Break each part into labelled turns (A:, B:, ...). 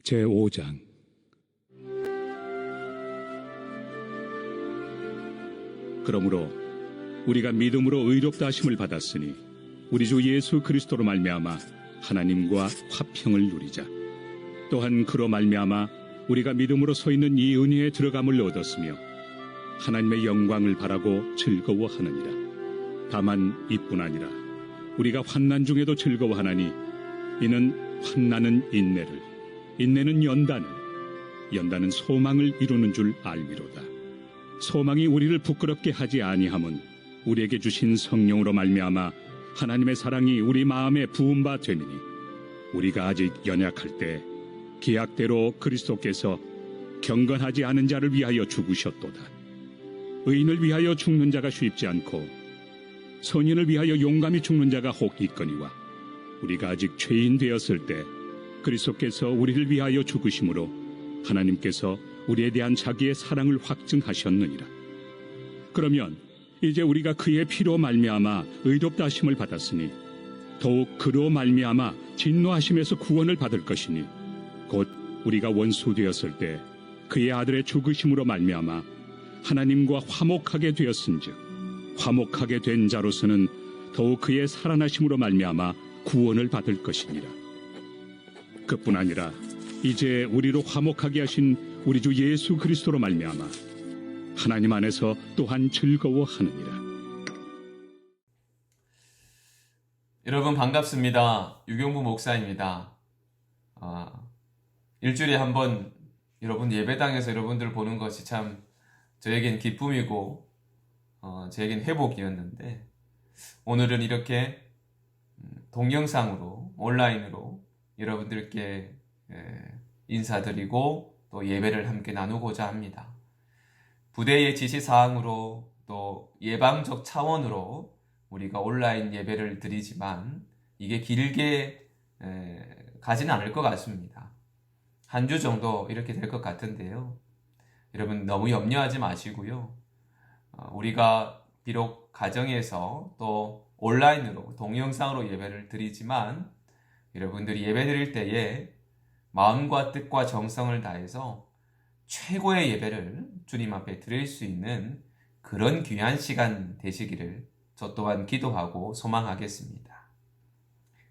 A: 제5장. 그러므로 우리가 믿음으로 의롭다 하심을 받았으니 우리 주 예수 그리스도로 말미암아 하나님과 화평을 누리자. 또한 그로 말미암아 우리가 믿음으로 서 있는 이 은혜에 들어감을 얻었으며 하나님의 영광을 바라고 즐거워하느니라. 다만 이뿐 아니라 우리가 환난 중에도 즐거워하나니 이는 환난은 인내를, 인내는 연단을, 연단은 소망을 이루는 줄 알미로다. 소망이 우리를 부끄럽게 하지 아니함은 우리에게 주신 성령으로 말미암아 하나님의 사랑이 우리 마음에 부은 바 됨이니 우리가 아직 연약할 때 기약대로 그리스도께서 경건하지 않은 자를 위하여 죽으셨도다. 의인을 위하여 죽는 자가 쉽지 않고 선인을 위하여 용감히 죽는 자가 혹 있거니와 우리가 아직 죄인 되었을 때 그리스도께서 우리를 위하여 죽으심으로 하나님께서 우리에 대한 자기의 사랑을 확증하셨느니라. 그러면 이제 우리가 그의 피로 말미암아 의롭다 하심을 받았으니 더욱 그로 말미암아 진노하심에서 구원을 받을 것이니 곧 우리가 원수 되었을 때 그의 아들의 죽으심으로 말미암아 하나님과 화목하게 되었은즉 화목하게 된 자로서는 더욱 그의 살아나심으로 말미암아 구원을 받을 것이니라. 그뿐 아니라 이제 우리로 화목하게 하신 우리 주 예수 그리스도로 말미암아 하나님 안에서 또한 즐거워하느니라.
B: 여러분 반갑습니다. 유경부 목사입니다. 일주일에 한 번 여러분 예배당에서 여러분들 보는 것이 참 저에겐 기쁨이고 저에겐 회복이었는데 오늘은 이렇게 동영상으로 온라인으로 여러분들께 인사드리고 또 예배를 함께 나누고자 합니다. 부대의 지시사항으로 또 예방적 차원으로 우리가 온라인 예배를 드리지만 이게 길게 가지는 않을 것 같습니다. 한 주 정도 이렇게 될 것 같은데요. 여러분 너무 염려하지 마시고요. 우리가 비록 가정에서 또 온라인으로 동영상으로 예배를 드리지만 여러분들이 예배 드릴 때에 마음과 뜻과 정성을 다해서 최고의 예배를 주님 앞에 드릴 수 있는 그런 귀한 시간 되시기를 저 또한 기도하고 소망하겠습니다.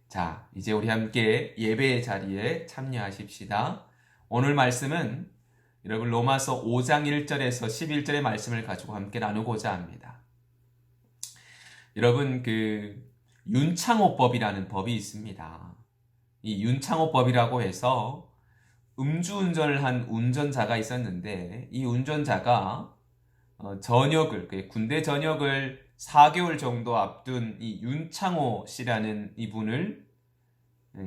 B: 자, 이제 우리 함께 예배의 자리에 참여하십시다. 오늘 말씀은 여러분 로마서 5장 1절에서 11절의 말씀을 가지고 함께 나누고자 합니다. 여러분 윤창호법이라는 법이 있습니다. 이 윤창호법이라고 해서 음주운전을 한 운전자가 있었는데 이 운전자가 군대 전역을 4개월 정도 앞둔 이 윤창호 씨라는 이분을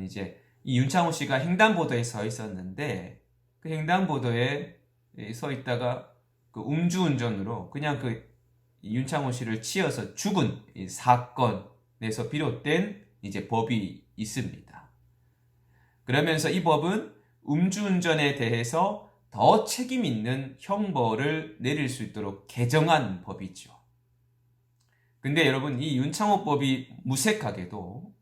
B: 이제 이 윤창호 씨가 횡단보도에 서 있었는데 그 횡단보도에 서 있다가 그 음주운전으로 그냥 윤창호 씨를 치어서 죽은 이 사건에서 비롯된 이제 법이 있습니다. 그러면서 이 법은 음주운전에 대해서 더 책임 있는 형벌을 내릴 수 있도록 개정한 법이죠. 근데 여러분 이 윤창호법이 무색하게도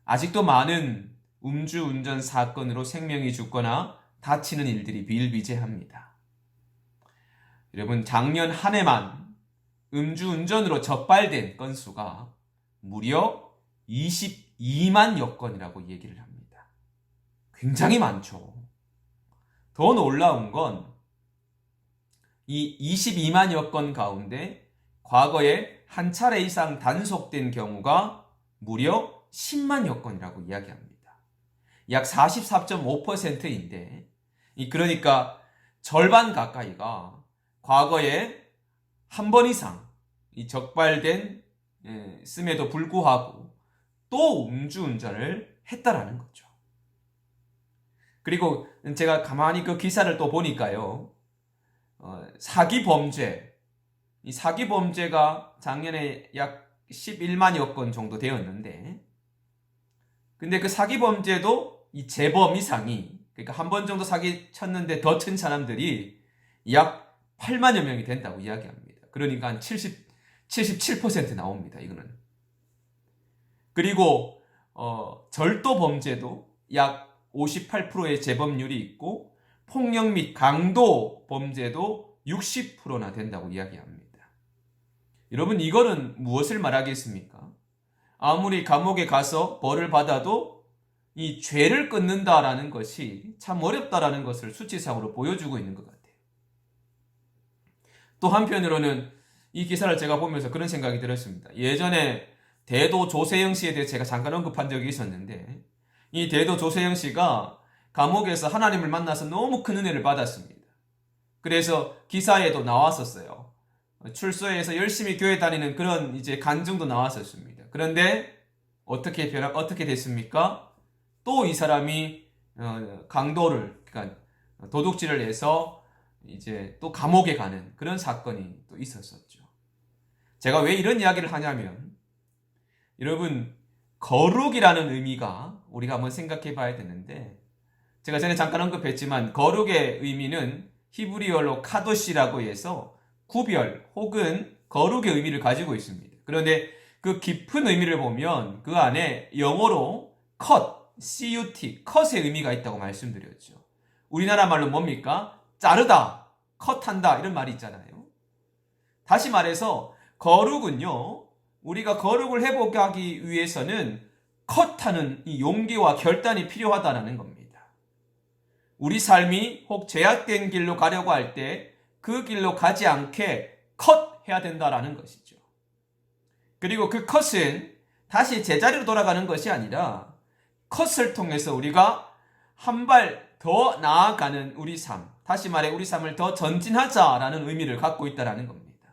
B: 아직도 많은 음주운전 사건으로 생명이 죽거나 다치는 일들이 비일비재합니다. 여러분 작년 한 해만 음주운전으로 적발된 건수가 무려 22만여 건이라고 얘기를 합니다. 굉장히 많죠. 더 놀라운 건 이 22만여 건 가운데 과거에 한 차례 이상 단속된 경우가 무려 10만여 건이라고 이야기합니다. 약 44.5%인데 그러니까 절반 가까이가 과거에 한 번 이상 적발된 씀에도 불구하고 또 음주운전을 했다라는 거죠. 그리고 제가 가만히 그 기사를 또 보니까요. 사기범죄, 이 사기범죄가 작년에 약 11만여 건 정도 되었는데 근데 그 사기범죄도 이 재범 이상이 그러니까 한 번 정도 사기 쳤는데 더 친 사람들이 약 8만여 명이 된다고 이야기합니다. 그러니까 한 77% 나옵니다. 이거는. 그리고 절도 범죄도 약 58%의 재범률이 있고 폭력 및 강도 범죄도 60%나 된다고 이야기합니다. 여러분, 이거는 무엇을 말하겠습니까? 아무리 감옥에 가서 벌을 받아도 이 죄를 끊는다라는 것이 참 어렵다라는 것을 수치상으로 보여주고 있는 것 같아요. 또 한편으로는 이 기사를 제가 보면서 그런 생각이 들었습니다. 예전에 대도 조세영 씨에 대해 제가 잠깐 언급한 적이 있었는데, 이 대도 조세영 씨가 감옥에서 하나님을 만나서 너무 큰 은혜를 받았습니다. 그래서 기사에도 나왔었어요. 출소해서 열심히 교회 다니는 그런 이제 간증도 나왔었습니다. 그런데 어떻게 됐습니까? 또 이 사람이 강도를, 그러니까 도둑질을 해서 이제 또 감옥에 가는 그런 사건이 또 있었었죠. 제가 왜 이런 이야기를 하냐면, 여러분, 거룩이라는 의미가 우리가 한번 생각해 봐야 되는데, 제가 전에 잠깐 언급했지만 거룩의 의미는 히브리어로 카도시라고 해서 구별 혹은 거룩의 의미를 가지고 있습니다. 그런데 그 깊은 의미를 보면 그 안에 영어로 cut, cut, cut의 의미가 있다고 말씀드렸죠. 우리나라 말로 뭡니까? 자르다, 컷한다 이런 말이 있잖아요. 다시 말해서 거룩은요, 우리가 거룩을 회복하기 위해서는 컷하는 이 용기와 결단이 필요하다는 겁니다. 우리 삶이 혹 죄악된 길로 가려고 할 때 그 길로 가지 않게 컷해야 된다라는 것이죠. 그리고 그 컷은 다시 제자리로 돌아가는 것이 아니라 컷을 통해서 우리가 한 발 더 나아가는 우리 삶, 다시 말해 우리 삶을 더 전진하자라는 의미를 갖고 있다는 겁니다.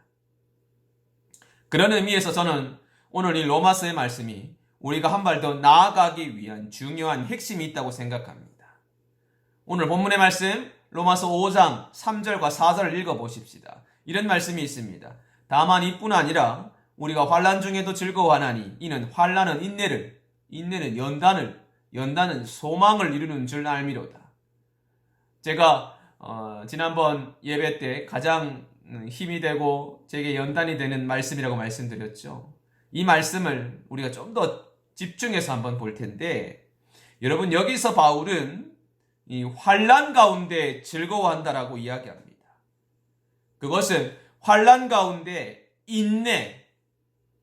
B: 그런 의미에서 저는 오늘 이 로마서의 말씀이 우리가 한 발 더 나아가기 위한 중요한 핵심이 있다고 생각합니다. 오늘 본문의 말씀 로마서 5장 3절과 4절을 읽어보십시다. 이런 말씀이 있습니다. 다만 이뿐 아니라 우리가 환난 중에도 즐거워하나니 이는 환난은 인내를, 인내는 연단을, 연단은 소망을 이루는 줄 알미로다. 제가 지난번 예배 때 가장 힘이 되고 제게 연단이 되는 말씀이라고 말씀드렸죠. 이 말씀을 우리가 좀 더 집중해서 한번 볼 텐데, 여러분, 여기서 바울은 이 환난 가운데 즐거워한다라고 이야기합니다. 그것은 환난 가운데 인내,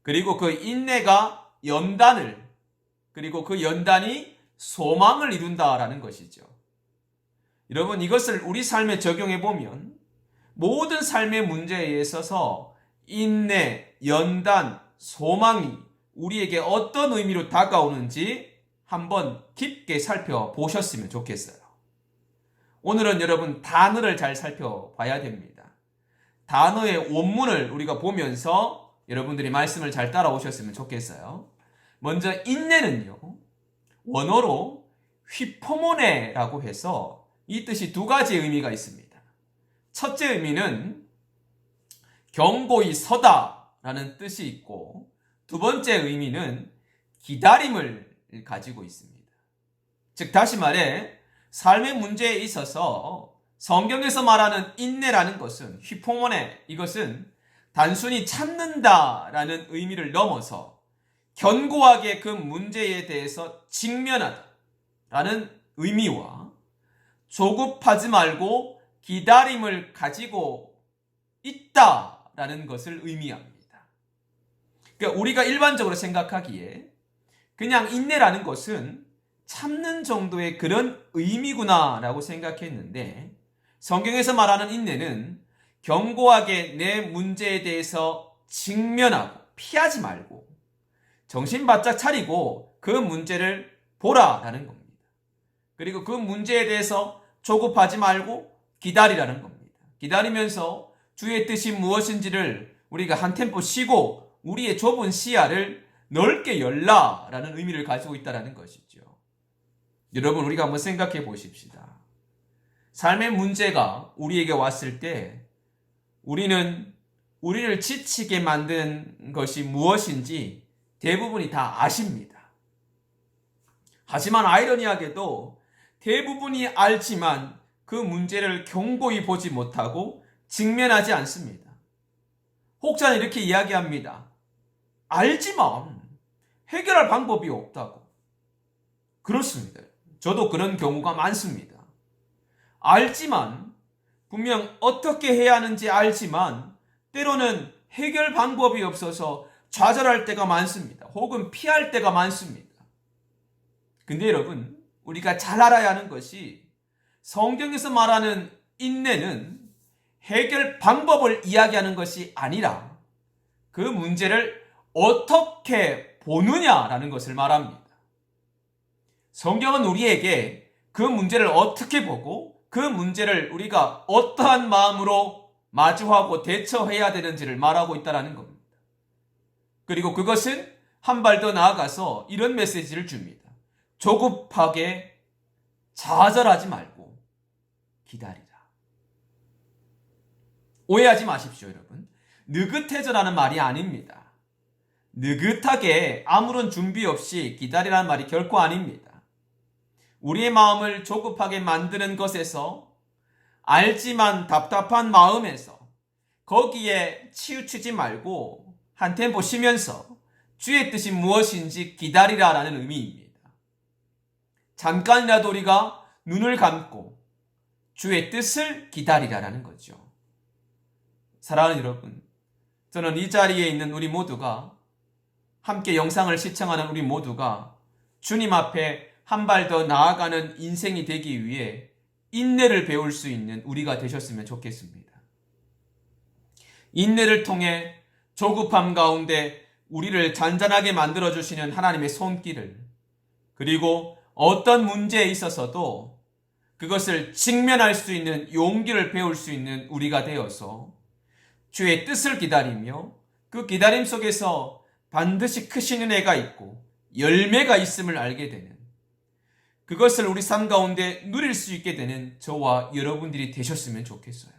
B: 그리고 그 인내가 연단을, 그리고 그 연단이 소망을 이룬다라는 것이죠. 여러분, 이것을 우리 삶에 적용해 보면 모든 삶의 문제에 있어서 인내, 연단, 소망이 우리에게 어떤 의미로 다가오는지 한번 깊게 살펴보셨으면 좋겠어요. 오늘은 여러분 단어를 잘 살펴봐야 됩니다. 단어의 원문을 우리가 보면서 여러분들이 말씀을 잘 따라오셨으면 좋겠어요. 먼저 인내는요, 원어로 휘포모네라고 해서 이 뜻이 두 가지 의미가 있습니다. 첫째 의미는 경고히 서다라는 뜻이 있고, 두 번째 의미는 기다림을 가지고 있습니다. 즉, 다시 말해 삶의 문제에 있어서 성경에서 말하는 인내라는 것은, 휘포모네, 이것은 단순히 참는다라는 의미를 넘어서 견고하게 그 문제에 대해서 직면하다라는 의미와 조급하지 말고 기다림을 가지고 있다라는 것을 의미합니다. 그러니까 우리가 일반적으로 생각하기에 그냥 인내라는 것은 참는 정도의 그런 의미구나라고 생각했는데, 성경에서 말하는 인내는 견고하게 내 문제에 대해서 직면하고 피하지 말고 정신 바짝 차리고 그 문제를 보라라는 겁니다. 그리고 그 문제에 대해서 조급하지 말고 기다리라는 겁니다. 기다리면서 주의 뜻이 무엇인지를 우리가 한 템포 쉬고 우리의 좁은 시야를 넓게 열라라는 의미를 가지고 있다는 것이죠. 여러분, 우리가 한번 생각해 보십시다. 삶의 문제가 우리에게 왔을 때 우리는 우리를 지치게 만든 것이 무엇인지 대부분이 다 아십니다. 하지만 아이러니하게도 대부분이 알지만 그 문제를 견고히 보지 못하고 직면하지 않습니다. 혹자는 이렇게 이야기합니다. 알지만 해결할 방법이 없다고. 그렇습니다. 저도 그런 경우가 많습니다. 알지만, 분명 어떻게 해야 하는지 알지만 때로는 해결 방법이 없어서 좌절할 때가 많습니다. 혹은 피할 때가 많습니다. 근데 여러분, 우리가 잘 알아야 하는 것이 성경에서 말하는 인내는 해결 방법을 이야기하는 것이 아니라 그 문제를 어떻게 보느냐라는 것을 말합니다. 성경은 우리에게 그 문제를 어떻게 보고 그 문제를 우리가 어떠한 마음으로 마주하고 대처해야 되는지를 말하고 있다는 겁니다. 그리고 그것은 한 발 더 나아가서 이런 메시지를 줍니다. 조급하게 좌절하지 말고 기다리라. 오해하지 마십시오, 여러분. 느긋해져라는 말이 아닙니다. 느긋하게 아무런 준비 없이 기다리라는 말이 결코 아닙니다. 우리의 마음을 조급하게 만드는 것에서, 알지만 답답한 마음에서 거기에 치우치지 말고 한 템포 쉬면서 주의 뜻이 무엇인지 기다리라라는 의미입니다. 잠깐이라도 우리가 눈을 감고 주의 뜻을 기다리라라는 거죠. 사랑하는 여러분, 저는 이 자리에 있는 우리 모두가, 함께 영상을 시청하는 우리 모두가 주님 앞에 한 발 더 나아가는 인생이 되기 위해 인내를 배울 수 있는 우리가 되셨으면 좋겠습니다. 인내를 통해 조급함 가운데 우리를 잔잔하게 만들어주시는 하나님의 손길을, 그리고 어떤 문제에 있어서도 그것을 직면할 수 있는 용기를 배울 수 있는 우리가 되어서 주의 뜻을 기다리며 그 기다림 속에서 반드시 크신 은혜가 있고 열매가 있음을 알게 되는, 그것을 우리 삶 가운데 누릴 수 있게 되는 저와 여러분들이 되셨으면 좋겠어요.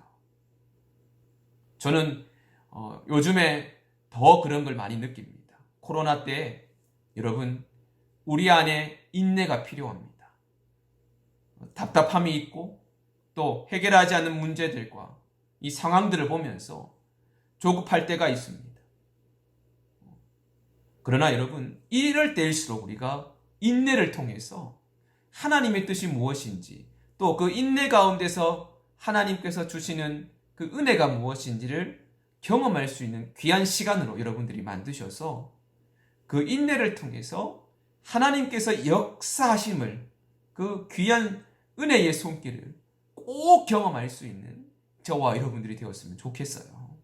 B: 저는 요즘에 더 그런 걸 많이 느낍니다. 코로나 때 여러분, 우리 안에 인내가 필요합니다. 답답함이 있고 또 해결하지 않는 문제들과 이 상황들을 보면서 조급할 때가 있습니다. 그러나 여러분, 이럴 때일수록 우리가 인내를 통해서 하나님의 뜻이 무엇인지, 또 그 인내 가운데서 하나님께서 주시는 그 은혜가 무엇인지를 경험할 수 있는 귀한 시간으로 여러분들이 만드셔서 그 인내를 통해서 하나님께서 역사하심을, 그 귀한 은혜의 손길을 꼭 경험할 수 있는 저와 여러분들이 되었으면 좋겠어요.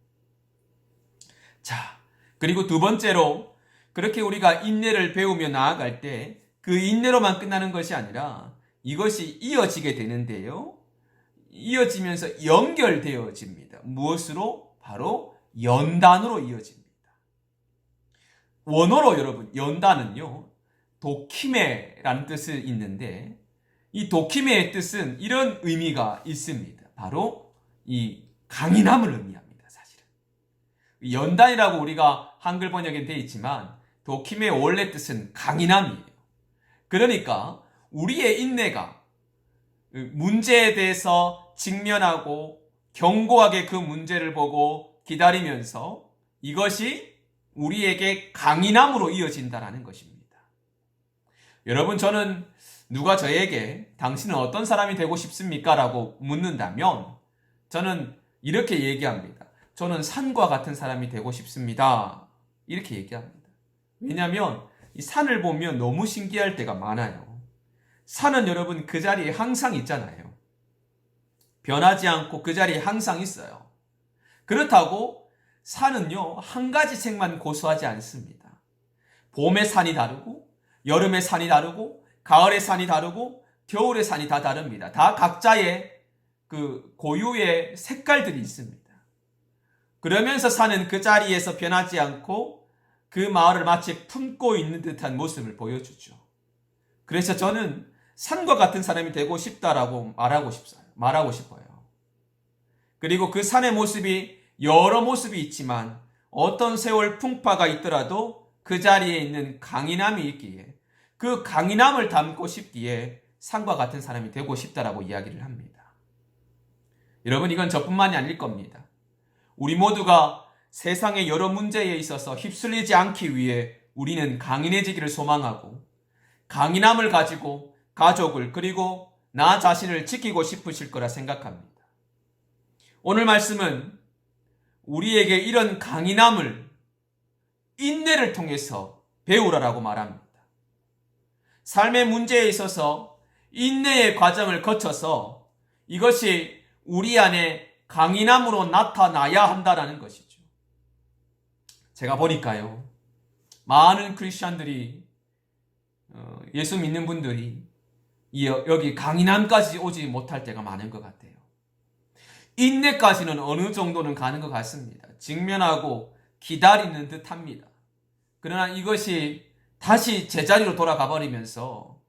B: 자, 그리고 두 번째로, 그렇게 우리가 인내를 배우며 나아갈 때 그 인내로만 끝나는 것이 아니라 이것이 이어지게 되는데요. 이어지면서 연결되어집니다. 무엇으로? 바로 연단으로 이어집니다. 원어로 여러분, 연단은요, 도키메라는 뜻이 있는데, 이 도키메의 뜻은 이런 의미가 있습니다. 바로 이 강인함을 의미합니다, 사실은. 연단이라고 우리가 한글 번역에 되어 있지만 도키메의 원래 뜻은 강인함이에요. 그러니까 우리의 인내가 문제에 대해서 직면하고 견고하게 그 문제를 보고 기다리면서 이것이 우리에게 강인함으로 이어진다는 것입니다. 여러분, 저는 누가 저에게 당신은 어떤 사람이 되고 싶습니까? 라고 묻는다면 저는 이렇게 얘기합니다. 저는 산과 같은 사람이 되고 싶습니다. 이렇게 얘기합니다. 왜냐하면 이 산을 보면 너무 신기할 때가 많아요. 산은 여러분 그 자리에 항상 있잖아요. 변하지 않고 그 자리에 항상 있어요. 그렇다고 산은요, 한 가지 색만 고수하지 않습니다. 봄의 산이 다르고, 여름의 산이 다르고, 가을의 산이 다르고, 겨울의 산이 다 다릅니다. 다 각자의 그 고유의 색깔들이 있습니다. 그러면서 산은 그 자리에서 변하지 않고 그 마을을 마치 품고 있는 듯한 모습을 보여주죠. 그래서 저는 산과 같은 사람이 되고 싶다라고 말하고 싶어요. 그리고 그 산의 모습이 여러 모습이 있지만 어떤 세월 풍파가 있더라도 그 자리에 있는 강인함이 있기에, 그 강인함을 담고 싶기에 산과 같은 사람이 되고 싶다라고 이야기를 합니다. 여러분, 이건 저뿐만이 아닐 겁니다. 우리 모두가 세상의 여러 문제에 있어서 휩쓸리지 않기 위해 우리는 강인해지기를 소망하고, 강인함을 가지고 가족을 그리고 나 자신을 지키고 싶으실 거라 생각합니다. 오늘 말씀은 우리에게 이런 강인함을 인내를 통해서 배우라라고 말합니다. 삶의 문제에 있어서 인내의 과정을 거쳐서 이것이 우리 안에 강인함으로 나타나야 한다는 것이죠. 제가 보니까요, 많은 크리스천들이 예수 믿는 분들이 여기 강인함까지 오지 못할 때가 많은 것 같아요. 인내까지는 어느 정도는 가는 것 같습니다. 직면하고 기다리는 듯 합니다. 그러나 이것이 다시 제자리로 돌아가 버리면서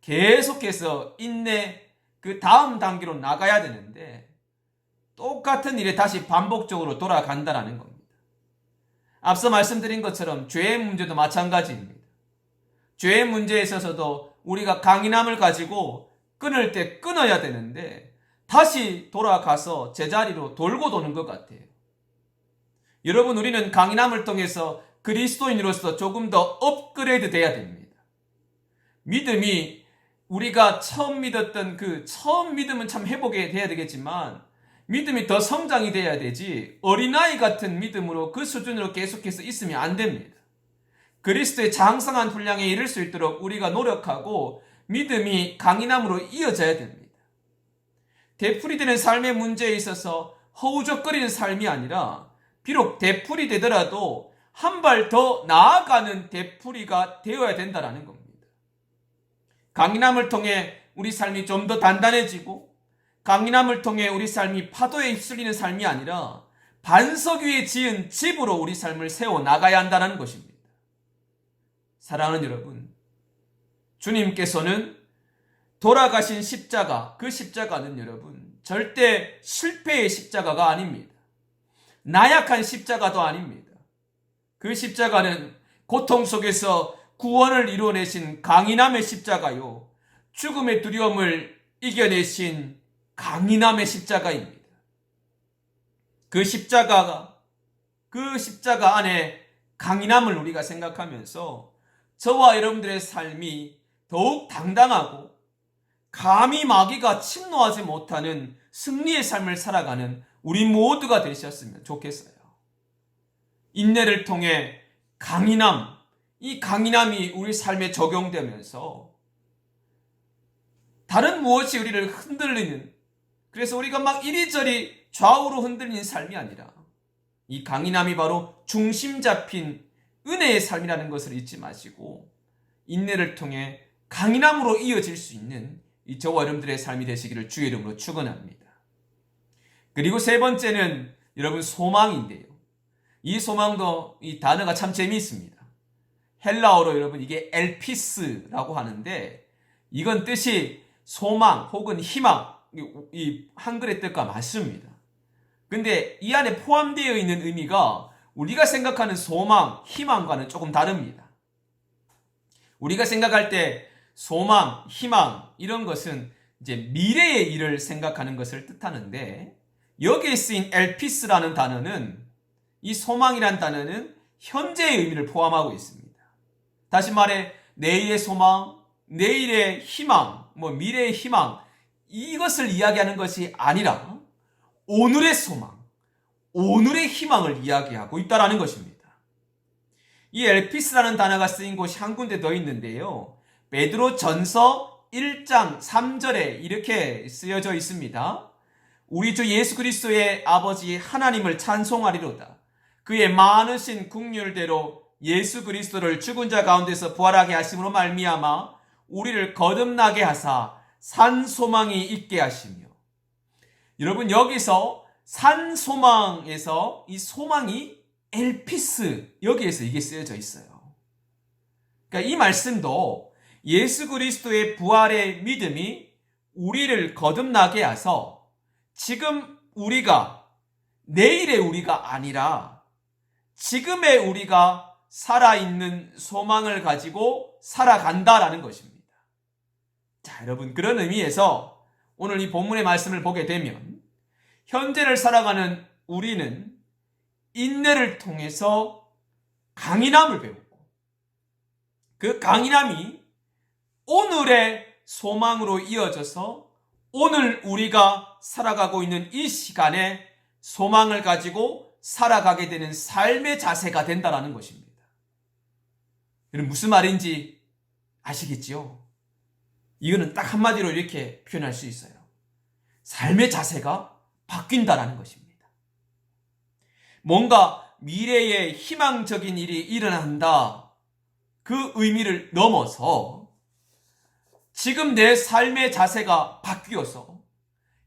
B: 계속해서 인내 그 다음 단계로 나가야 되는데 똑같은 일에 다시 반복적으로 돌아간다는 겁니다. 앞서 말씀드린 것처럼 죄의 문제도 마찬가지입니다. 죄의 문제에 있어서도 우리가 강인함을 가지고 끊을 때 끊어야 되는데 다시 돌아가서 제자리로 돌고 도는 것 같아요. 여러분, 우리는 강인함을 통해서 그리스도인으로서 조금 더 업그레이드 돼야 됩니다. 믿음이 우리가 처음 믿었던 그 처음 믿음은 참 회복이 돼야 되겠지만 믿음이 더 성장이 돼야 되지 어린아이 같은 믿음으로 그 수준으로 계속해서 있으면 안 됩니다. 그리스도의 장성한 분량에 이를 수 있도록 우리가 노력하고 믿음이 강인함으로 이어져야 됩니다. 되풀이되는 삶의 문제에 있어서 허우적거리는 삶이 아니라 비록 되풀이 되더라도 한 발 더 나아가는 되풀이가 되어야 된다는 겁니다. 강인함을 통해 우리 삶이 좀 더 단단해지고 강인함을 통해 우리 삶이 파도에 휩쓸리는 삶이 아니라 반석 위에 지은 집으로 우리 삶을 세워나가야 한다는 것입니다. 사랑하는 여러분, 주님께서는 돌아가신 십자가, 그 십자가는 여러분 절대 실패의 십자가가 아닙니다. 나약한 십자가도 아닙니다. 그 십자가는 고통 속에서 구원을 이루어내신 강인함의 십자가요, 죽음의 두려움을 이겨내신 강인함의 십자가입니다. 그 십자가 안에 강인함을 우리가 생각하면서 저와 여러분들의 삶이 더욱 당당하고 감히 마귀가 침노하지 못하는 승리의 삶을 살아가는 우리 모두가 되셨으면 좋겠어요. 인내를 통해 강인함, 이 강인함이 우리 삶에 적용되면서 다른 무엇이 우리를 흔들리는, 그래서 우리가 막 이리저리 좌우로 흔들리는 삶이 아니라 이 강인함이 바로 중심 잡힌 은혜의 삶이라는 것을 잊지 마시고 인내를 통해 강인함으로 이어질 수 있는 이 저와 여러분들의 삶이 되시기를 주의 이름으로 축원합니다. 그리고 세 번째는 여러분 소망인데요. 이 소망도 이 단어가 참 재미있습니다. 헬라어로 여러분 이게 엘피스라고 하는데 이건 뜻이 소망 혹은 희망, 이 한글의 뜻과 맞습니다. 근데 이 안에 포함되어 있는 의미가 우리가 생각하는 소망, 희망과는 조금 다릅니다. 우리가 생각할 때 소망, 희망 이런 것은 이제 미래의 일을 생각하는 것을 뜻하는데 여기에 쓰인 엘피스라는 단어는 이 소망이란 단어는 현재의 의미를 포함하고 있습니다. 다시 말해 내일의 소망, 내일의 희망, 미래의 희망 이것을 이야기하는 것이 아니라 오늘의 소망, 오늘의 희망을 이야기하고 있다는 것입니다. 이 엘피스라는 단어가 쓰인 곳이 한 군데 더 있는데요. 베드로 전서 1장 3절에 이렇게 쓰여져 있습니다. 우리 주 예수 그리스도의 아버지 하나님을 찬송하리로다. 그의 많으신 긍휼대로 예수 그리스도를 죽은 자 가운데서 부활하게 하심으로 말미암아 우리를 거듭나게 하사 산 소망이 있게 하시며. 여러분 여기서 산 소망에서 이 소망이 엘피스 여기에서 이게 쓰여져 있어요. 그러니까 이 말씀도 예수 그리스도의 부활의 믿음이 우리를 거듭나게 해서 지금 우리가 내일의 우리가 아니라 지금의 우리가 살아있는 소망을 가지고 살아간다라는 것입니다. 자, 여러분 그런 의미에서 오늘 이 본문의 말씀을 보게 되면 현재를 살아가는 우리는 인내를 통해서 강인함을 배우고 그 강인함이 오늘의 소망으로 이어져서 오늘 우리가 살아가고 있는 이 시간에 소망을 가지고 살아가게 되는 삶의 자세가 된다는 것입니다. 여러분 무슨 말인지 아시겠지요? 이거는 딱 한마디로 이렇게 표현할 수 있어요. 삶의 자세가 바뀐다는 것입니다. 뭔가 미래에 희망적인 일이 일어난다. 그 의미를 넘어서 지금 내 삶의 자세가 바뀌어서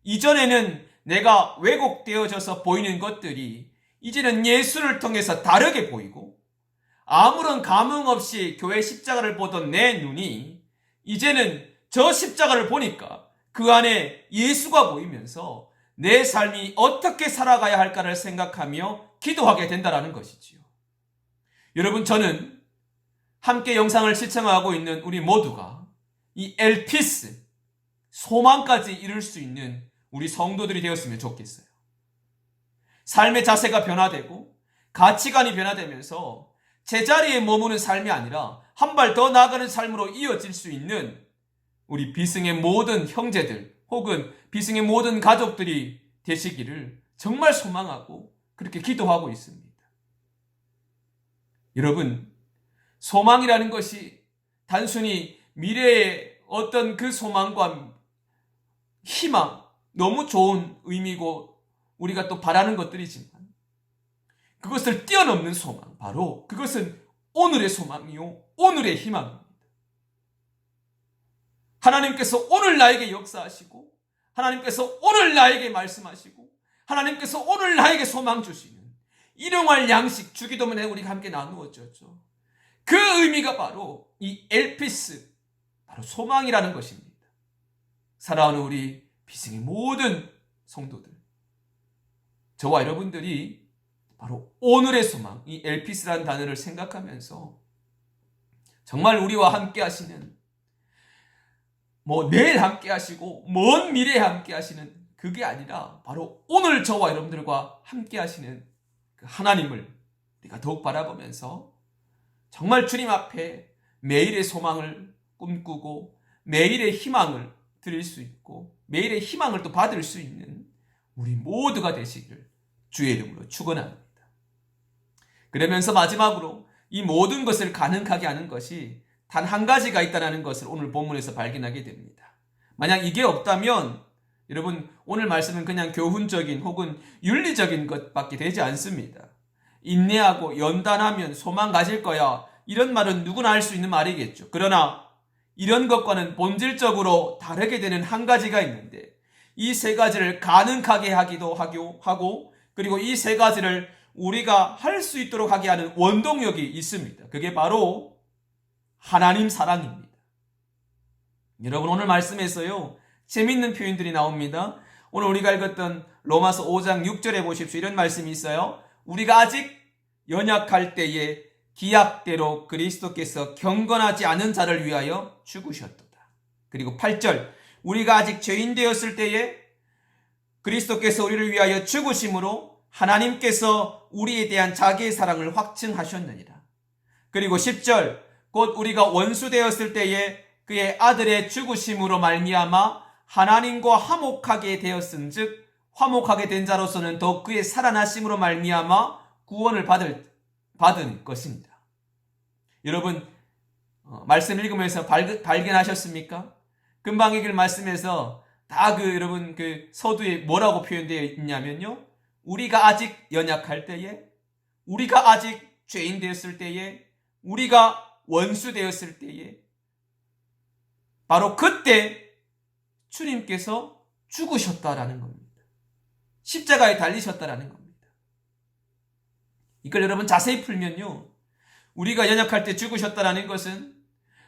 B: 이전에는 내가 왜곡되어져서 보이는 것들이 이제는 예수를 통해서 다르게 보이고 아무런 감흥 없이 교회 십자가를 보던 내 눈이 이제는 저 십자가를 보니까 그 안에 예수가 보이면서 내 삶이 어떻게 살아가야 할까를 생각하며 기도하게 된다는 것이지요. 여러분 저는 함께 영상을 시청하고 있는 우리 모두가 이 엘피스 소망까지 이룰 수 있는 우리 성도들이 되었으면 좋겠어요. 삶의 자세가 변화되고 가치관이 변화되면서 제자리에 머무는 삶이 아니라 한 발 더 나아가는 삶으로 이어질 수 있는 우리 비승의 모든 형제들 혹은 비승의 모든 가족들이 되시기를 정말 소망하고 그렇게 기도하고 있습니다. 여러분, 소망이라는 것이 단순히 미래의 어떤 그 소망과 희망, 너무 좋은 의미고 우리가 또 바라는 것들이지만 그것을 뛰어넘는 소망, 바로 그것은 오늘의 소망이요, 오늘의 희망입니다. 하나님께서 오늘 나에게 역사하시고 하나님께서 오늘 나에게 말씀하시고 하나님께서 오늘 나에게 소망 주시는 일용할 양식 주기도문에 우리가 함께 나누었죠. 그 의미가 바로 이 엘피스, 바로 소망이라는 것입니다. 사랑하는 우리 비승의 모든 성도들, 저와 여러분들이 바로 오늘의 소망, 이 엘피스라는 단어를 생각하면서 정말 우리와 함께 하시는, 내일 함께 하시고 먼 미래에 함께 하시는 그게 아니라 바로 오늘 저와 여러분들과 함께 하시는 그 하나님을 우리가 더욱 바라보면서 정말 주님 앞에 매일의 소망을 꿈꾸고 매일의 희망을 드릴 수 있고 매일의 희망을 또 받을 수 있는 우리 모두가 되시기를 주의 이름으로 축원합니다. 그러면서 마지막으로 이 모든 것을 가능하게 하는 것이 단 한 가지가 있다는 것을 오늘 본문에서 발견하게 됩니다. 만약 이게 없다면 여러분 오늘 말씀은 그냥 교훈적인 혹은 윤리적인 것밖에 되지 않습니다. 인내하고 연단하면 소망 가질 거야, 이런 말은 누구나 할 수 있는 말이겠죠. 그러나 이런 것과는 본질적으로 다르게 되는 한 가지가 있는데 이 세 가지를 가능하게 하기도 하고 그리고 이 세 가지를 우리가 할 수 있도록 하게 하는 원동력이 있습니다. 그게 바로 하나님 사랑입니다. 여러분 오늘 말씀에서요 재밌는 표현들이 나옵니다. 오늘 우리가 읽었던 로마서 5장 6절에 보십시오. 이런 말씀이 있어요. 우리가 아직 연약할 때에 기약대로 그리스도께서 경건하지 않은 자를 위하여 죽으셨도다. 그리고 8절, 우리가 아직 죄인 되었을 때에 그리스도께서 우리를 위하여 죽으심으로 하나님께서 우리에 대한 자기의 사랑을 확증하셨느니라. 그리고 10절, 곧 우리가 원수 되었을 때에 그의 아들의 죽으심으로 말미암아 하나님과 화목하게 되었은즉 화목하게 된 자로서는 더욱 그의 살아나심으로 말미암아 구원을 받은 것입니다. 여러분 말씀 읽으면서 발견하셨습니까? 금방 읽을 말씀에서 다 여러분 서두에 뭐라고 표현되어 있냐면요, 우리가 아직 연약할 때에, 우리가 아직 죄인 되었을 때에, 우리가 원수 되었을 때에 바로 그때 주님께서 죽으셨다라는 겁니다. 십자가에 달리셨다라는 겁니다. 이걸 여러분 자세히 풀면요, 우리가 연약할 때 죽으셨다라는 것은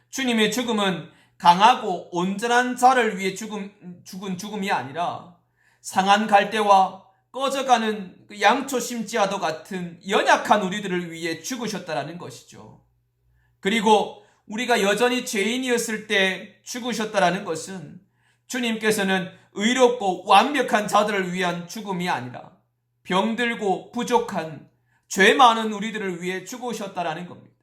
B: 주님의 죽음은 강하고 온전한 자를 위해 죽은 죽음이 아니라 상한 갈대와 꺼져가는 양초 심지와도 같은 연약한 우리들을 위해 죽으셨다라는 것이죠. 그리고 우리가 여전히 죄인이었을 때 죽으셨다라는 것은 주님께서는 의롭고 완벽한 자들을 위한 죽음이 아니라 병들고 부족한 죄 많은 우리들을 위해 죽으셨다라는 겁니다.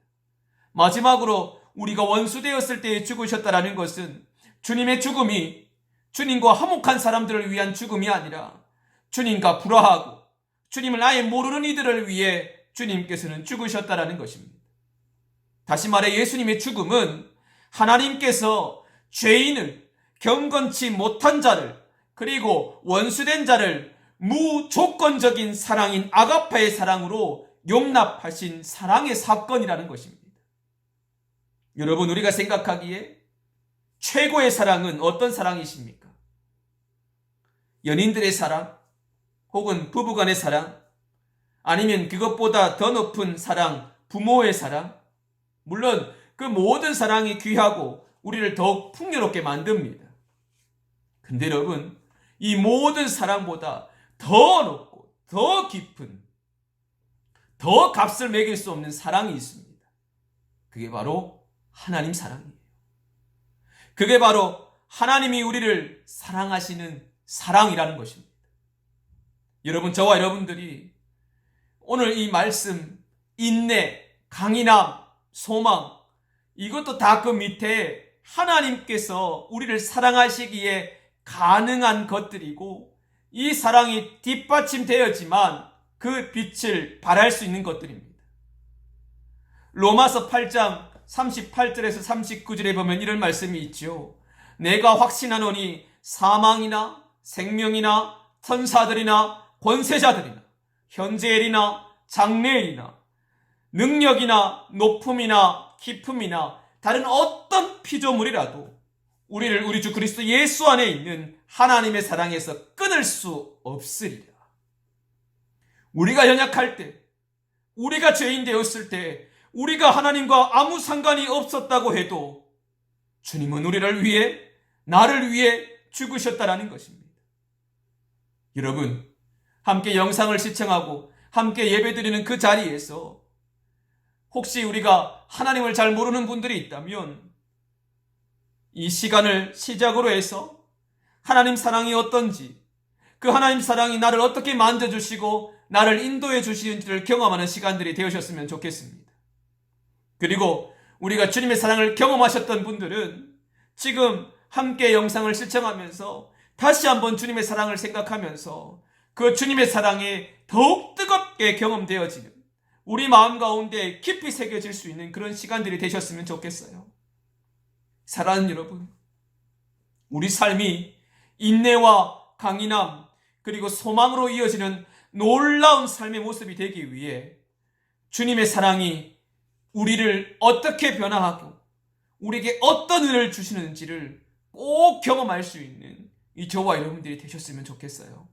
B: 마지막으로 우리가 원수 되었을 때에 죽으셨다라는 것은 주님의 죽음이 주님과 화목한 사람들을 위한 죽음이 아니라 주님과 불화하고 주님을 아예 모르는 이들을 위해 주님께서는 죽으셨다라는 것입니다. 다시 말해 예수님의 죽음은 하나님께서 죄인을, 경건치 못한 자를, 그리고 원수된 자를 무조건적인 사랑인 아가파의 사랑으로 용납하신 사랑의 사건이라는 것입니다. 여러분, 우리가 생각하기에 최고의 사랑은 어떤 사랑이십니까? 연인들의 사랑? 혹은 부부간의 사랑? 아니면 그것보다 더 높은 사랑, 부모의 사랑? 물론 그 모든 사랑이 귀하고 우리를 더욱 풍요롭게 만듭니다. 근데 여러분, 이 모든 사랑보다 더 높고 더 깊은, 더 값을 매길 수 없는 사랑이 있습니다. 그게 바로 하나님 사랑이에요. 그게 바로 하나님이 우리를 사랑하시는 사랑이라는 것입니다. 여러분, 저와 여러분들이 오늘 이 말씀, 인내, 강인함, 소망, 이것도 다 그 밑에 하나님께서 우리를 사랑하시기에 가능한 것들이고, 이 사랑이 뒷받침되어지만 그 빛을 발할 수 있는 것들입니다. 로마서 8장 38절에서 39절에 보면 이런 말씀이 있죠. 내가 확신하노니 사망이나 생명이나 천사들이나 권세자들이나 현재일이나 장래일이나 능력이나 높음이나 깊음이나 다른 어떤 피조물이라도 우리를 우리 주 그리스도 예수 안에 있는 하나님의 사랑에서 끊을 수 없으리라. 우리가 연약할 때, 우리가 죄인 되었을 때, 우리가 하나님과 아무 상관이 없었다고 해도 주님은 우리를 위해, 나를 위해 죽으셨다라는 것입니다. 여러분, 함께 영상을 시청하고 함께 예배드리는 그 자리에서 혹시 우리가 하나님을 잘 모르는 분들이 있다면 이 시간을 시작으로 해서 하나님 사랑이 어떤지, 그 하나님 사랑이 나를 어떻게 만져주시고 나를 인도해 주시는지를 경험하는 시간들이 되셨으면 좋겠습니다. 그리고 우리가 주님의 사랑을 경험하셨던 분들은 지금 함께 영상을 시청하면서 다시 한번 주님의 사랑을 생각하면서 그 주님의 사랑이 더욱 뜨겁게 경험되어지는, 우리 마음 가운데 깊이 새겨질 수 있는 그런 시간들이 되셨으면 좋겠어요. 사랑하는 여러분, 우리 삶이 인내와 강인함 그리고 소망으로 이어지는 놀라운 삶의 모습이 되기 위해 주님의 사랑이 우리를 어떻게 변화하고 우리에게 어떤 은혜를 주시는지를 꼭 경험할 수 있는 이 저와 여러분들이 되셨으면 좋겠어요.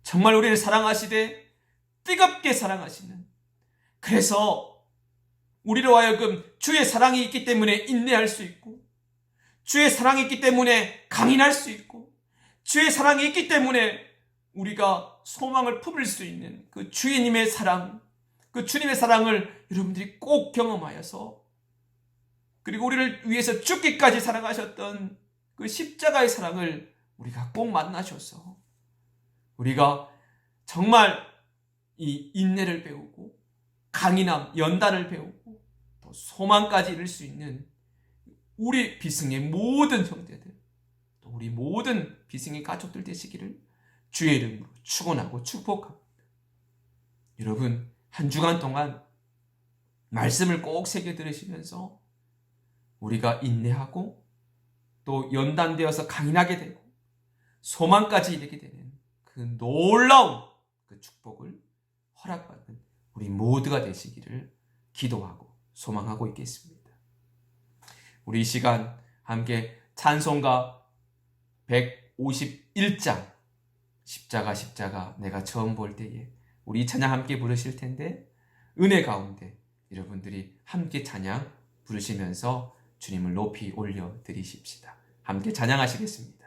B: 정말 우리를 사랑하시되 뜨겁게 사랑하시는, 그래서 우리로 하여금 주의 사랑이 있기 때문에 인내할 수 있고, 주의 사랑이 있기 때문에 강인할 수 있고, 주의 사랑이 있기 때문에 우리가 소망을 품을 수 있는 그 주님의 사랑, 그 주님의 사랑을 여러분들이 꼭 경험하여서, 그리고 우리를 위해서 죽기까지 사랑하셨던 그 십자가의 사랑을 우리가 꼭 만나셔서 우리가 정말 이 인내를 배우고 강인함, 연단을 배우고 또 소망까지 이룰 수 있는 우리 비승의 모든 형제들, 또 우리 모든 비승의 가족들 되시기를 주의 이름으로 축원하고 축복합니다. 여러분, 한 주간 동안 말씀을 꼭 새겨 들으시면서 우리가 인내하고 또 연단되어서 강인하게 되고 소망까지 이르게 되는 그 놀라운 그 축복을 허락받는 우리 모두가 되시기를 기도하고 소망하고 있겠습니다. 우리 이 시간 함께 찬송가 151장 십자가 내가 처음 볼 때에 우리 이 찬양 함께 부르실 텐데, 은혜 가운데 여러분들이 함께 찬양 부르시면서 주님을 높이 올려 드리십시다. 함께 찬양하시겠습니다.